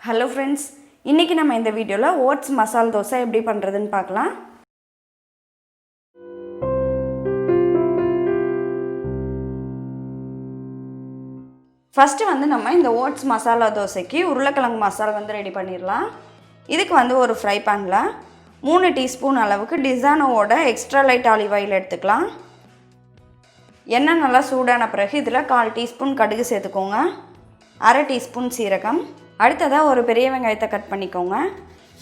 Hello friends, இன்றைக்கி நம்ம இந்த வீடியோவில் ஓட்ஸ் மசால் தோசை எப்படி பண்ணுறதுன்னு பார்க்கலாம். ஃபஸ்ட்டு நம்ம இந்த ஓட்ஸ் மசாலா தோசைக்கு உருளைக்கிழங்கு மசாலா ரெடி பண்ணிடலாம். இதுக்கு ஒரு ஃப்ரை பேனில் 3 டீஸ்பூன் அளவுக்கு டிசானோவோட எக்ஸ்ட்ரா லைட் ஆலிவ் ஆயில் எடுத்துக்கலாம். எண்ணெய் நல்லா சூடான பிறகு இதில் 1/4 டீஸ்பூன் கடுகு சேர்த்துக்கோங்க, 1/2 டீஸ்பூன் சீரகம். அடுத்ததாக ஒரு பெரிய வெங்காயத்தை கட் பண்ணிக்கோங்க.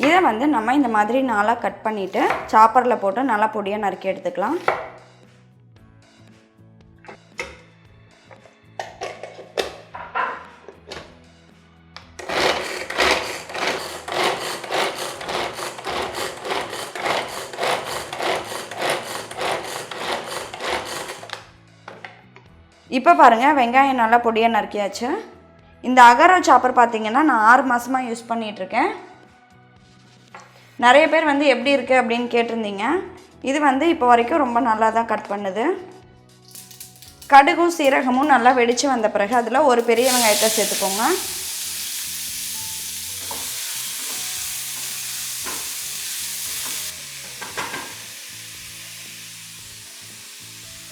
இதை நம்ம இந்த மாதிரி நாளாக கட் பண்ணிவிட்டு சாப்பரில் போட்டு நல்லா பொடியாக நறுக்கி எடுத்துக்கலாம். இப்போ பாருங்கள், வெங்காயம் நல்லா பொடியாக நறுக்கியாச்சு. இந்த அகரோ சாப்பர் பார்த்திங்கன்னா நான் 6 மாதமாக யூஸ் பண்ணிகிட்ருக்கேன். நிறைய பேர் எப்படி இருக்குது அப்படின்னு கேட்டிருந்தீங்க. இது இப்போ வரைக்கும் ரொம்ப நல்லா தான் கட் பண்ணுது. கடுகும் சீரகமும் நல்லா வெடித்து வந்த பிறகு அதில் ஒரு பெரிய வெங்காயத்தை சேர்த்துக்கோங்க.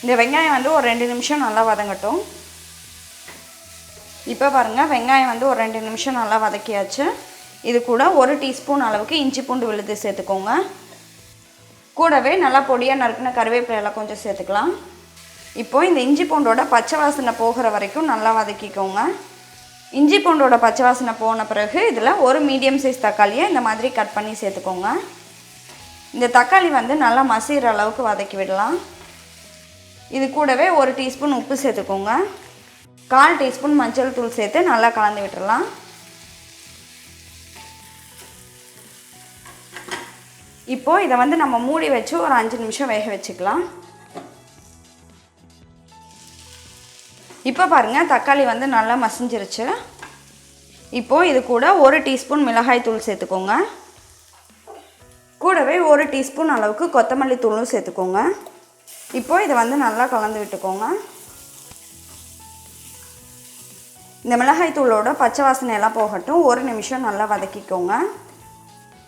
இந்த வெங்காயம் ஒரு 2 நிமிஷம் நல்லா வதங்கட்டும். இப்போ பாருங்கள், வெங்காயம் ஒரு 2 நிமிஷம் நல்லா வதக்கியாச்சு. இது கூட 1 டீஸ்பூன் அளவுக்கு இஞ்சி பூண்டு விழுது சேர்த்துக்கோங்க. கூடவே நல்லா பொடியாக நறுக்கின கருவேப்பிலையெல்லாம் கொஞ்சம் சேர்த்துக்கலாம். இப்போது இந்த இஞ்சி பூண்டோட பச்சை வாசனை போகிற வரைக்கும் நல்லா வதக்கிக்கோங்க. இஞ்சி பூண்டோட பச்சை வாசனை போன பிறகு இதில் ஒரு மீடியம் சைஸ் தக்காளியை இந்த மாதிரி கட் பண்ணி சேர்த்துக்கோங்க. இந்த தக்காளி நல்லா மசிகிற அளவுக்கு வதக்கி விடலாம். இது கூடவே 1 டீஸ்பூன் உப்பு சேர்த்துக்கோங்க, 1/4 டீஸ்பூன் மஞ்சள் தூள் சேர்த்து நல்லா கலந்து விட்டுடலாம். இப்போது இதை நம்ம மூடி வச்சு ஒரு 5 நிமிஷம் வேக வச்சுக்கலாம். இப்போ பாருங்கள், தக்காளி நல்லா மசிஞ்சிருச்சு. இப்போது இது கூட 1 டீஸ்பூன் மிளகாய் தூள் சேர்த்துக்கோங்க. கூடவே 1 டீஸ்பூன் அளவுக்கு கொத்தமல்லி தூளும் சேர்த்துக்கோங்க. இப்போது இதை நல்லா கலந்து விட்டுக்கோங்க. இந்த மிளகாய் தூளோட பச்சை வாசனை எல்லாம் போகட்டும். 1 நிமிஷம் நல்லா வதக்கிக்கோங்க.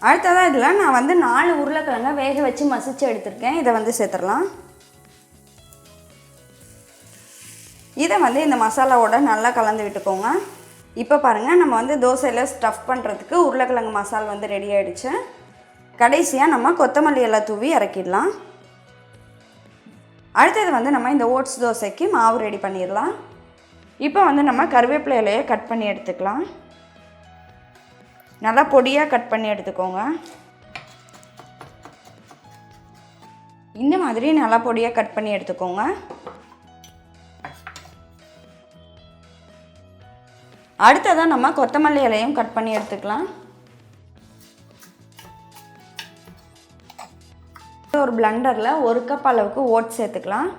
அடுத்ததாக இதில் நான் 4 உருளைக்கிழங்கை வேக வச்சு மசிச்சு எடுத்திருக்கேன். இதை சேர்த்துடலாம். இதை இந்த மசாலாவோட நல்லா கலந்து விட்டுக்கோங்க. இப்போ பாருங்கள், நம்ம தோசையில் ஸ்டஃப் பண்ணுறதுக்கு உருளைக்கிழங்கு மசாலா ரெடி ஆகிடுச்சு. கடைசியாக நம்ம கொத்தமல்லி எல்லாம் தூவி இறக்கிடலாம். அடுத்தது நம்ம இந்த ஓட்ஸ் தோசைக்கு மாவு ரெடி பண்ணிடலாம். இப்போ நம்ம கருவேப்பிலை இலையை கட் பண்ணி எடுத்துக்கலாம். நல்லா பொடியாக கட் பண்ணி எடுத்துக்கோங்க. இந்த மாதிரி நல்லா பொடியாக கட் பண்ணி எடுத்துக்கோங்க. அடுத்ததாக நம்ம கொத்தமல்லி இலையும் கட் பண்ணி எடுத்துக்கலாம். ஒரு பிளெண்டரில் 1 கப் அளவுக்கு ஓட்ஸ் சேர்த்துக்கலாம்.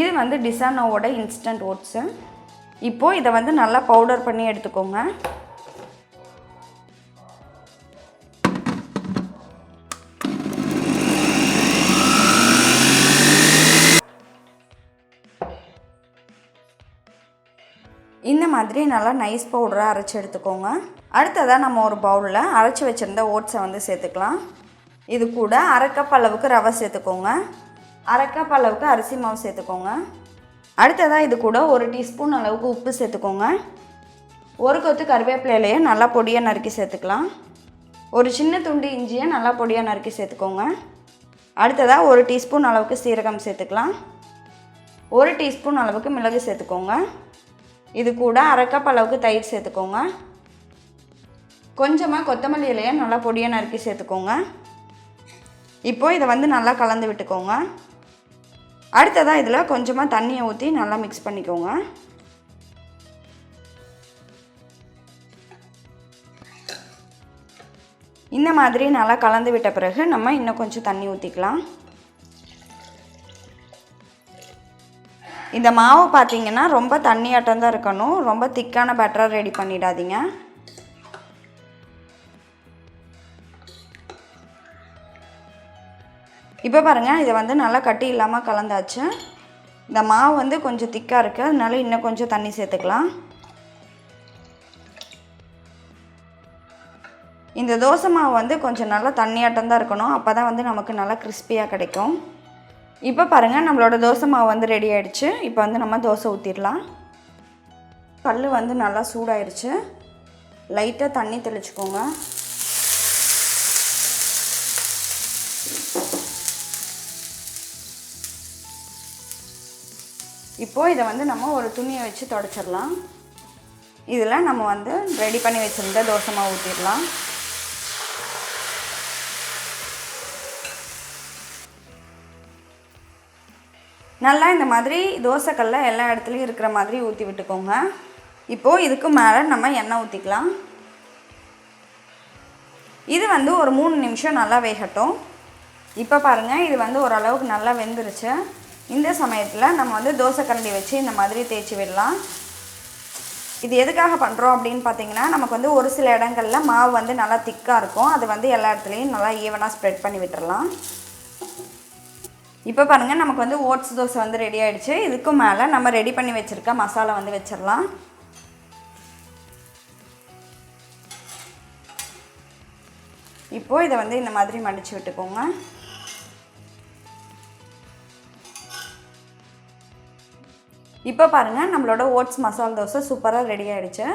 இது டிசானோவோட இன்ஸ்டன்ட் ஓட்ஸு. இப்போது இதை நல்லா பவுடர் பண்ணி எடுத்துக்கோங்க. இந்த மாதிரி நல்லா நைஸ் பவுடராக அரைச்சி எடுத்துக்கோங்க. அடுத்ததாக நம்ம ஒரு பவுலில் அரைச்சி வச்சுருந்த ஓட்ஸை சேர்த்துக்கலாம். இது கூட 1/2 கப் அளவுக்கு ரவை சேர்த்துக்கோங்க, 1/2 கப் அளவுக்கு அரிசி மாவு சேர்த்துக்கோங்க. அடுத்ததாக இது கூட 1 டீஸ்பூன் அளவுக்கு உப்பு சேர்த்துக்கோங்க. 1 கொத்து கருவேப்பிலை இலையை நல்லா பொடியாக நறுக்கி சேர்த்துக்கலாம். ஒரு சின்ன துண்டு இஞ்சியை நல்லா பொடியாக நறுக்கி சேர்த்துக்கோங்க. அடுத்ததாக 1 டீஸ்பூன் அளவுக்கு சீரகம் சேர்த்துக்கலாம். 1 டீஸ்பூன் அளவுக்கு மிளகு சேர்த்துக்கோங்க. இது கூட 1/2 கப் அளவுக்கு தயிர் சேர்த்துக்கோங்க. கொஞ்சமாக கொத்தமல்லி இலையை நல்லா பொடியாக நறுக்கி சேர்த்துக்கோங்க. இப்போது இதை நல்லா கலந்து விட்டுக்கோங்க. அடுத்ததாக இதில் கொஞ்சமாக தண்ணியை ஊற்றி நல்லா மிக்ஸ் பண்ணிக்கோங்க. இந்த மாதிரி நல்லா கலந்து விட்ட பிறகு நம்ம இன்னும் கொஞ்சம் தண்ணி ஊற்றிக்கலாம். இந்த மாவு பார்த்திங்கன்னா ரொம்ப தண்ணியாட்டம் தான் இருக்கணும், ரொம்ப திக்கான பேட்டராக ரெடி பண்ணிடாதீங்க. இப்போ பாருங்கள், இதை நல்லா கட்டி இல்லாமல் கலந்தாச்சு. இந்த மாவு கொஞ்சம் திக்காக இருக்குது, அதனால இன்னும் கொஞ்சம் தண்ணி சேர்த்துக்கலாம். இந்த தோசை மாவு வந்து கொஞ்சம் நல்லா தண்ணியாட்டம் தான் இருக்கணும். அப்போ தான் வந்து நமக்கு நல்லா கிறிஸ்பியாக கிடைக்கும். இப்போ பாருங்கள், நம்மளோட தோசை மாவு வந்து ரெடி ஆகிடுச்சு. இப்போ வந்து நம்ம தோசை ஊற்றிடலாம். கல் வந்து நல்லா சூடாயிருச்சு. லைட்டாக தண்ணி தெளிச்சுக்கோங்க. இப்போது இதை வந்து நம்ம ஒரு துணியை வச்சு துடைச்சிடலாம். இதில் நம்ம வந்து ரெடி பண்ணி வச்சுருந்த தோசை மாவு ஊற்றிடலாம். நல்லா இந்த மாதிரி தோசைக்கல்ல எல்லா இடத்துலையும் இருக்கிற மாதிரி ஊற்றி விட்டுக்கோங்க. இப்போது இதுக்கு மேலே நம்ம எண்ணெய் ஊற்றிக்கலாம். இது வந்து ஒரு 3 நிமிஷம் நல்லா வேகட்டும். இப்போ பாருங்கள், இது வந்து ஓரளவுக்கு நல்லா வெந்துருச்சு. இந்த சமயத்தில் நம்ம வந்து தோசை கரண்டி வச்சு இந்த மாதிரி தேய்ச்சி விடலாம். இது எதுக்காக பண்ணுறோம் அப்படின்னு பார்த்தீங்கன்னா, நமக்கு வந்து ஒரு சில இடங்களில் மாவு வந்து நல்லா திக்காக இருக்கும். அது வந்து எல்லா இடத்துலையும் நல்லா ஈவனாக ஸ்ப்ரெட் பண்ணி விட்டுறலாம். இப்போ பாருங்கள், நமக்கு வந்து ஓட்ஸ் தோசை வந்து ரெடி ஆகிடுச்சு. இதுக்கு மேலே நம்ம ரெடி பண்ணி வச்சுருக்க மசாலா வந்து வச்சிடலாம். இப்போது இதை வந்து இந்த மாதிரி மடித்து விட்டுக்கோங்க. இப்போ பாருங்கள், நம்மளோட ஓட்ஸ் மசாலா தோசை சூப்பராக ரெடி ஆகிடுச்சு.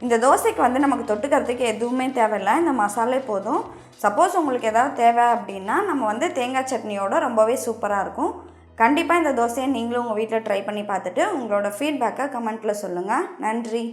இந்த தோசைக்கு வந்து நமக்கு தொட்டுக்கிறதுக்கு எதுவுமே தேவையில்லை, இந்த மசாலே போதும். சப்போஸ் உங்களுக்கு ஏதாவது தேவை அப்படின்னா நம்ம வந்து தேங்காய் சட்னியோட ரொம்பவே சூப்பராக இருக்கும். கண்டிப்பாக இந்த தோசையை நீங்களும் உங்கள் வீட்டில் ட்ரை பண்ணி பார்த்துட்டு உங்களோட ஃபீட்பேக்கை கமெண்ட்டில் சொல்லுங்கள். நன்றி.